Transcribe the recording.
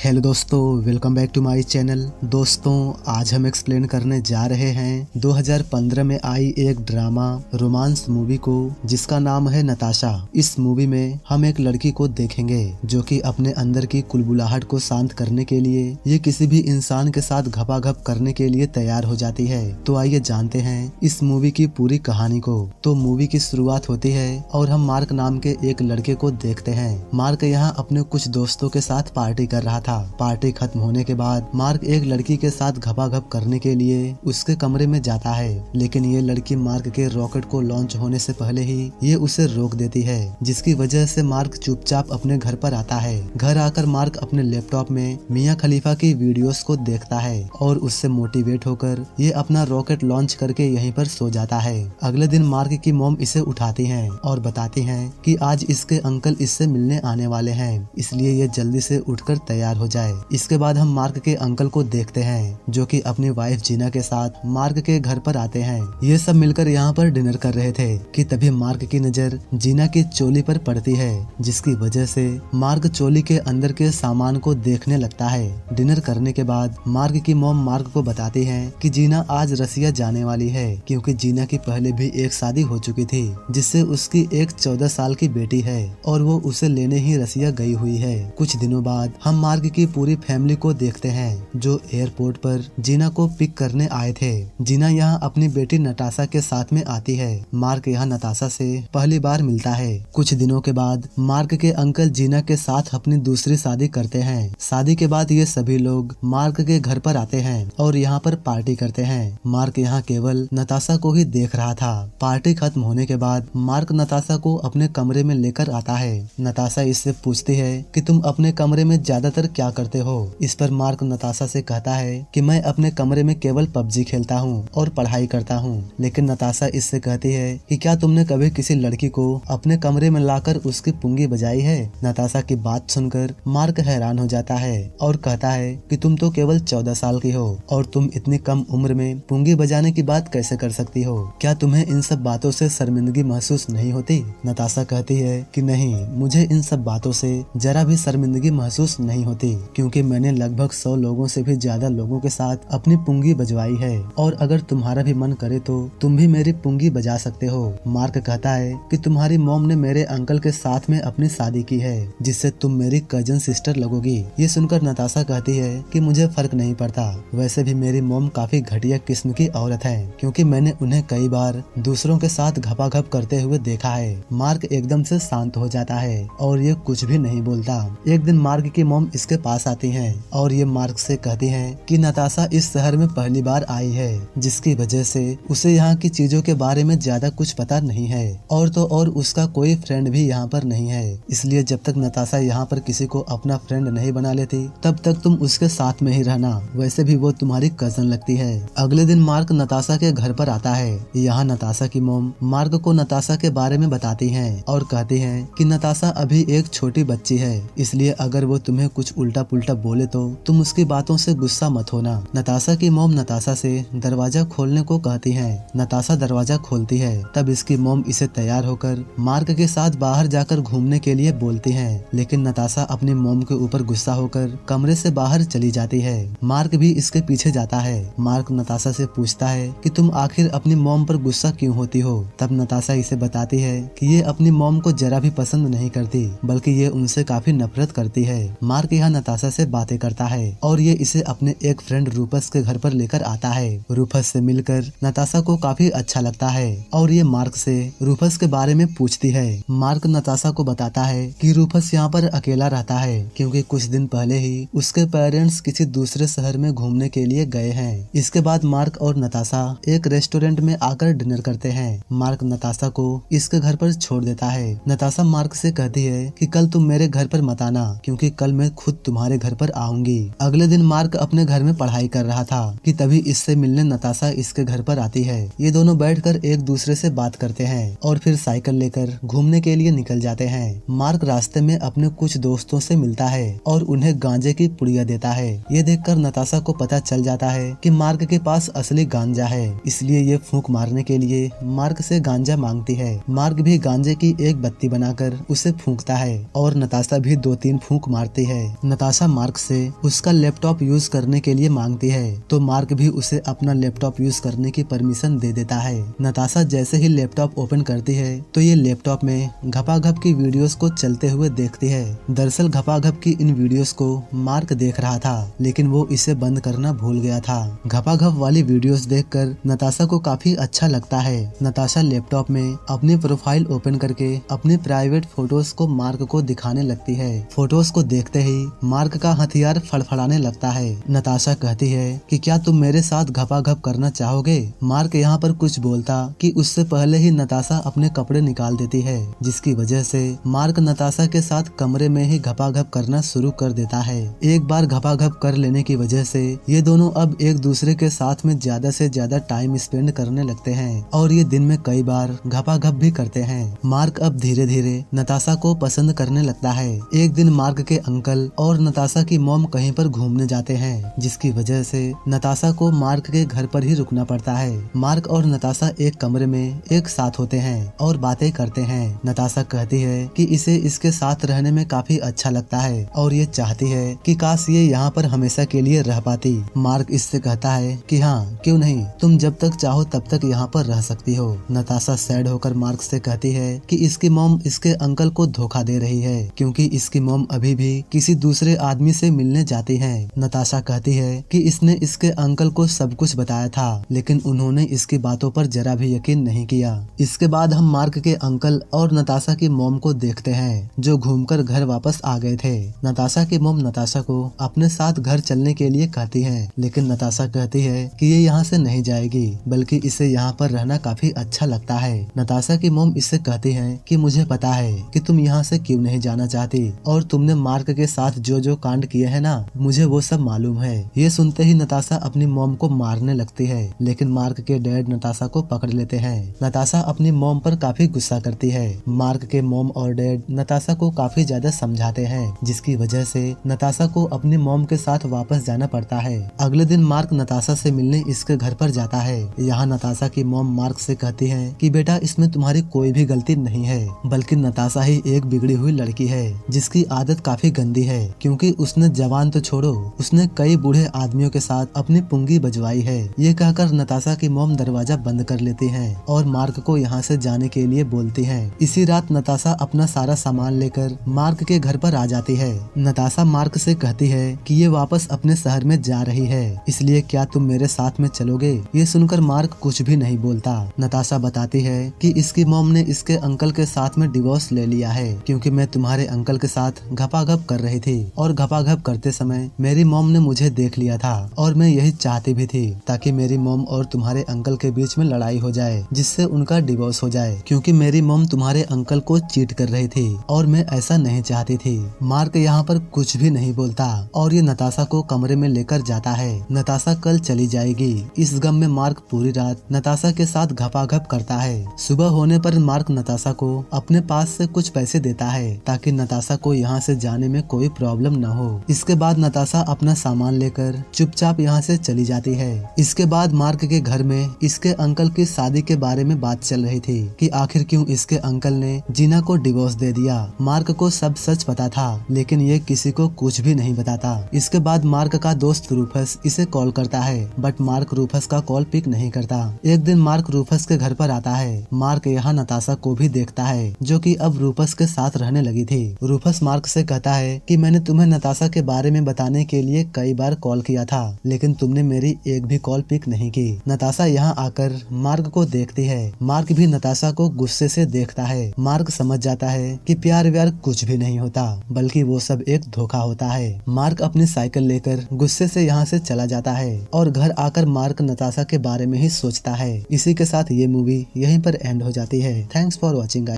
Hello दोस्तों, welcome back to my channel. दोस्तों, आज हम एक्सप्लेन करने जा रहे हैं 2015 में आई एक ड्रामा रोमांस मूवी को जिसका नाम है नताशा। इस मूवी में हम एक लड़की को देखेंगे जो कि अपने अंदर की कुलबुलाहट को शांत करने के लिए ये किसी भी इंसान के साथ घपाघप करने के लिए तैयार हो जाती है। तो आइए जानते हैं इस मूवी की पूरी कहानी को। तो मूवी की शुरुआत होती है और हम मार्क नाम के एक लड़के को देखते हैं। मार्क यहाँ अपने कुछ दोस्तों के साथ पार्टी कर रहा था। पार्टी खत्म होने के बाद मार्क एक लड़की के साथ घपाघप करने के लिए उसके कमरे में जाता है, लेकिन ये लड़की मार्क के रॉकेट को लॉन्च होने से पहले ही ये उसे रोक देती है, जिसकी वजह से मार्क चुपचाप अपने घर पर आता है। घर आकर मार्क अपने लैपटॉप में मियां खलीफा की वीडियोस को देखता है और उससे मोटिवेट होकर ये अपना रॉकेट लॉन्च करके यहीं पर सो जाता है। अगले दिन मार्क की मॉम इसे उठाती हैं और बताती हैं कि आज इसके अंकल इससे मिलने आने वाले हैं, इसलिए ये जल्दी से उठकर तैयार हो जाए। इसके बाद हम मार्क के अंकल को देखते हैं जो कि अपनी वाइफ जीना के साथ मार्क के घर पर आते हैं। ये सब मिलकर यहाँ पर डिनर कर रहे थे कि तभी मार्क की नजर जीना की चोली पर पड़ती है, जिसकी वजह से मार्क चोली के अंदर के सामान को देखने लगता है। डिनर करने के बाद मार्क की मॉम मार्क को बताती है कि जीना आज रसिया जाने वाली है, क्योंकि जीना की पहले भी एक शादी हो चुकी थी जिससे उसकी एक 14 साल की बेटी है और वो उसे लेने ही रसिया गई हुई है। कुछ दिनों बाद हम मार्क की पूरी फैमिली को देखते हैं जो एयरपोर्ट पर जीना को पिक करने आए थे। जीना यहाँ अपनी बेटी नताशा के साथ में आती है। मार्क यहाँ नताशा से पहली बार मिलता है। कुछ दिनों के बाद मार्क के अंकल जीना के साथ अपनी दूसरी शादी करते हैं। शादी के बाद ये सभी लोग मार्क के घर पर आते हैं और यहाँ पर पार्टी करते हैं। मार्क यहाँ केवल नताशा को ही देख रहा था। पार्टी खत्म होने के बाद मार्क नताशा को अपने कमरे में लेकर आता है। नताशा इससे पूछती है कि तुम अपने कमरे में ज्यादातर क्या करते हो। इस पर मार्क नताशा से कहता है कि मैं अपने कमरे में केवल पबजी खेलता हूँ और पढ़ाई करता हूँ। लेकिन नताशा इससे कहती है कि क्या तुमने कभी किसी लड़की को अपने कमरे में लाकर उसकी पुंगी बजाई है। नताशा की बात सुनकर मार्क हैरान हो जाता है और कहता है कि तुम तो केवल 14 साल की हो और तुम इतनी कम उम्र में पुंगी बजाने की बात कैसे कर सकती हो। क्या तुम्हें इन सब बातों से शर्मिंदगी महसूस नहीं होती। नताशा कहती है कि नहीं, मुझे इन सब बातों से जरा भी शर्मिंदगी महसूस नहीं होती, क्योंकि मैंने लगभग 100 लोगों से भी ज्यादा लोगों के साथ अपनी पुंगी बजवाई है और अगर तुम्हारा भी मन करे तो तुम भी मेरी पुंगी बजा सकते हो। मार्क कहता है कि तुम्हारी मॉम ने मेरे अंकल के साथ में अपनी शादी की है, जिससे तुम मेरी कजन सिस्टर लगोगी। ये सुनकर नताशा कहती है कि मुझे फर्क नहीं पड़ता, वैसे भी मेरी मॉम काफी घटिया किस्म की औरत है, क्योंकि मैंने उन्हें कई बार दूसरों के साथ घपाघप करते हुए देखा है। मार्क एकदम से शांत हो जाता है और ये कुछ भी नहीं बोलता। एक दिन मार्क की मॉम इसके पास आती हैं और ये मार्क से कहती हैं कि नताशा इस शहर में पहली बार आई है, जिसकी वजह से उसे यहाँ की चीजों के बारे में ज्यादा कुछ पता नहीं है और तो और उसका कोई फ्रेंड भी यहाँ पर नहीं है। इसलिए जब तक नताशा यहाँ पर किसी को अपना फ्रेंड नहीं बना लेती तब तक तुम उसके साथ में ही रहना, वैसे भी वो तुम्हारी कजन लगती है। अगले दिन मार्क नताशा के घर पर आता है। यहाँ नताशा की मॉम मार्क को नताशा के बारे में बताती है और कहती है कि नताशा अभी एक छोटी बच्ची है, इसलिए अगर वो तुम्हें कुछ उल्टा पुल्टा बोले तो तुम उसकी बातों से गुस्सा मत होना। नताशा की मॉम नताशा से दरवाजा खोलने को कहती है। नताशा दरवाजा खोलती है, तब इसकी मॉम इसे तैयार होकर मार्क के साथ बाहर जाकर घूमने के लिए बोलती है, लेकिन नताशा अपनी मॉम के ऊपर गुस्सा होकर कमरे से बाहर चली जाती है। मार्क भी इसके पीछे जाता है। मार्क नताशा से पूछता है कि तुम आखिर अपनी मॉम पर गुस्सा क्यों होती हो। तब नताशा इसे बताती है कि ये अपनी मॉम को जरा भी पसंद नहीं करती, बल्कि ये उनसे काफी नफरत करती है। मार्क यहाँ नताशा से बातें करता है और ये इसे अपने एक फ्रेंड रूपस के घर पर लेकर आता है। रूपस से मिलकर नताशा को काफी अच्छा लगता है और ये मार्क से रूपस के बारे में पूछती है। मार्क नताशा को बताता है कि रूपस यहाँ पर अकेला रहता है, क्योंकि कुछ दिन पहले ही उसके पेरेंट्स किसी दूसरे शहर में घूमने के लिए गए हैं। इसके बाद मार्क और नताशा एक रेस्टोरेंट में आकर डिनर करते हैं। मार्क नताशा को इसके घर पर छोड़ देता है। नताशा मार्क से कहती है कि कल तुम मेरे घर पर मत आना, क्योंकि कल मैं खुद तुम्हारे घर पर आऊंगी। अगले दिन मार्क अपने घर में पढ़ाई कर रहा था कि तभी इससे मिलने नताशा इसके घर पर आती है। ये दोनों बैठकर एक दूसरे से बात करते हैं और फिर साइकिल लेकर घूमने के लिए निकल जाते हैं। मार्क रास्ते में अपने कुछ दोस्तों से मिलता है और उन्हें गांजे की पुड़िया देता है। ये देखकर नताशा को पता चल जाता है कि मार्क के पास असली गांजा है, इसलिए ये फूंक मारने के लिए मार्क से गांजा मांगती है। मार्क भी गांजे की एक बत्ती बनाकर उसे फूंकता है और नताशा भी 2-3 फूंक मारती है। नताशा मार्क से उसका लैपटॉप यूज करने के लिए मांगती है तो मार्क भी उसे अपना लैपटॉप यूज करने की परमिशन दे देता है। नताशा जैसे ही लैपटॉप ओपन करती है तो ये लैपटॉप में घपाघप की वीडियोस को चलते हुए देखती है। दरअसल घपाघप की इन वीडियोस को मार्क देख रहा था, लेकिन वो इसे बंद करना भूल गया था। घपाघप वाली वीडियोस देखकर नताशा को काफी अच्छा लगता है। नताशा लैपटॉप में अपनी प्रोफाइल ओपन करके अपनी प्राइवेट फोटोज को मार्क को दिखाने लगती है। फोटोज को देखते ही मार्क का हथियार फड़फड़ाने लगता है। नताशा कहती है कि क्या तुम मेरे साथ घपाघप करना चाहोगे। मार्क यहाँ पर कुछ बोलता कि उससे पहले ही नताशा अपने कपड़े निकाल देती है, जिसकी वजह से मार्क नताशा के साथ कमरे में ही घपाघप करना शुरू कर देता है। एक बार घपाघप कर लेने की वजह से ये दोनों अब एक दूसरे के साथ में ज्यादा से ज्यादा टाइम स्पेंड करने लगते हैं और ये दिन में कई बार घपाघप भी करते हैं। मार्क अब धीरे धीरे नताशा को पसंद करने लगता है। एक दिन मार्क के अंकल और नताशा की मॉम कहीं पर घूमने जाते हैं, जिसकी वजह से नताशा को मार्क के घर पर ही रुकना पड़ता है। मार्क और नताशा एक कमरे में एक साथ होते हैं और बातें करते हैं। नताशा कहती है कि इसे इसके साथ रहने में काफी अच्छा लगता है और ये चाहती है कि काश ये यहाँ पर हमेशा के लिए रह पाती। मार्क इससे कहता है कि हाँ, क्यों नहीं, तुम जब तक चाहो तब तक यहाँ पर रह सकती हो। नताशा सैड होकर मार्क से कहती है कि इसकी मॉम इसके अंकल को धोखा दे रही है, क्योंकि इसकी मॉम अभी भी किसी दूसरे आदमी से मिलने जाती है। नताशा कहती है कि इसने इसके अंकल को सब कुछ बताया था, लेकिन उन्होंने इसकी बातों पर जरा भी यकीन नहीं किया। इसके बाद हम मार्क के अंकल और नताशा की मॉम को देखते हैं, जो घूमकर घर वापस आ गए थे। नताशा की मॉम नताशा को अपने साथ घर चलने के लिए कहती है, लेकिन नताशा कहती है कि ये यहाँ से नहीं जाएगी, बल्कि इसे यहाँ पर रहना काफी अच्छा लगता है। नताशा की मॉम इससे कहती है कि मुझे पता है कि तुम यहाँ से क्यों नहीं जाना चाहती और तुमने मार्क के साथ जो जो कांड किए हैं ना, मुझे वो सब मालूम है। ये सुनते ही नताशा अपनी मॉम को मारने लगती है, लेकिन मार्क के डैड नताशा को पकड़ लेते हैं। नताशा अपनी मॉम पर काफी गुस्सा करती है। मार्क के मॉम और डैड नताशा को काफी ज्यादा समझाते हैं, जिसकी वजह से नताशा को अपनी मॉम के साथ वापस जाना पड़ता है। अगले दिन मार्क नताशा से मिलने इसके घर पर जाता है। यहाँ नताशा की मॉम मार्क से कहती है कि बेटा, इसमें तुम्हारी कोई भी गलती नहीं है, बल्कि नताशा ही एक बिगड़ी हुई लड़की है, जिसकी आदत काफी गंदी है, क्योंकि उसने जवान तो छोड़ो, उसने कई बूढ़े आदमियों के साथ अपनी पुंगी बजवाई है। ये कहकर नताशा की मॉम दरवाजा बंद कर लेती है और मार्क को यहाँ से जाने के लिए बोलती है। इसी रात नताशा अपना सारा सामान लेकर मार्क के घर पर आ जाती है। नताशा मार्क से कहती है कि ये वापस अपने शहर में जा रही है, इसलिए क्या तुम मेरे साथ में चलोगे। ये सुनकर मार्क कुछ भी नहीं बोलता। नताशा बताती है कि इसकी मॉम ने इसके अंकल के साथ में डिवोर्स ले लिया है, क्योंकि मैं तुम्हारे अंकल के साथ घपाघप कर रही थी और घपाघप करते समय मेरी मॉम ने मुझे देख लिया था और मैं यही चाहती भी थी, ताकि मेरी मॉम और तुम्हारे अंकल के बीच में लड़ाई हो जाए, जिससे उनका डिवोर्स हो जाए, क्योंकि मेरी मॉम तुम्हारे अंकल को चीट कर रही थी और मैं ऐसा नहीं चाहती थी। मार्क यहाँ पर कुछ भी नहीं बोलता और ये नताशा को कमरे में लेकर जाता है। नताशा कल चली जाएगी। इस गम में मार्क पूरी रात नताशा के साथ घपाघप करता है। सुबह होने पर मार्क नताशा को अपने पास से कुछ पैसे देता है, ताकि नताशा को यहाँ से जाने में कोई प्रॉब्लम न हो। इसके बाद नताशा अपना सामान लेकर चुपचाप यहाँ से चली जाती है। इसके बाद मार्क के घर में इसके अंकल की शादी के बारे में बात चल रही थी कि आखिर क्यों इसके अंकल ने जीना को डिवोर्स दे दिया। मार्क को सब सच पता था, लेकिन ये किसी को कुछ भी नहीं बताता। इसके बाद मार्क का दोस्त रूफस इसे कॉल करता है, बट मार्क रूफस का कॉल पिक नहीं करता। एक दिन मार्क रूफस के घर पर आता है। मार्क यहाँ नताशा को भी देखता है, जो कि अब रूफस के साथ रहने लगी थी। रूफस मार्क से कहता है कि मैंने तुम्हें नताशा के बारे में बताने के लिए कई बार कॉल किया था, लेकिन तुमने मेरी एक भी कॉल पिक नहीं की। नताशा यहाँ आकर मार्क को देखती है। मार्क भी नताशा को गुस्से से देखता है। मार्क समझ जाता है कि प्यार व्यार कुछ भी नहीं होता, बल्कि वो सब एक धोखा होता है। मार्क अपनी साइकिल लेकर गुस्से से यहाँ से चला जाता है और घर आकर मार्क नताशा के बारे में ही सोचता है। इसी के साथ ये मूवी यहीं पर एंड हो जाती है। Thanks for watching.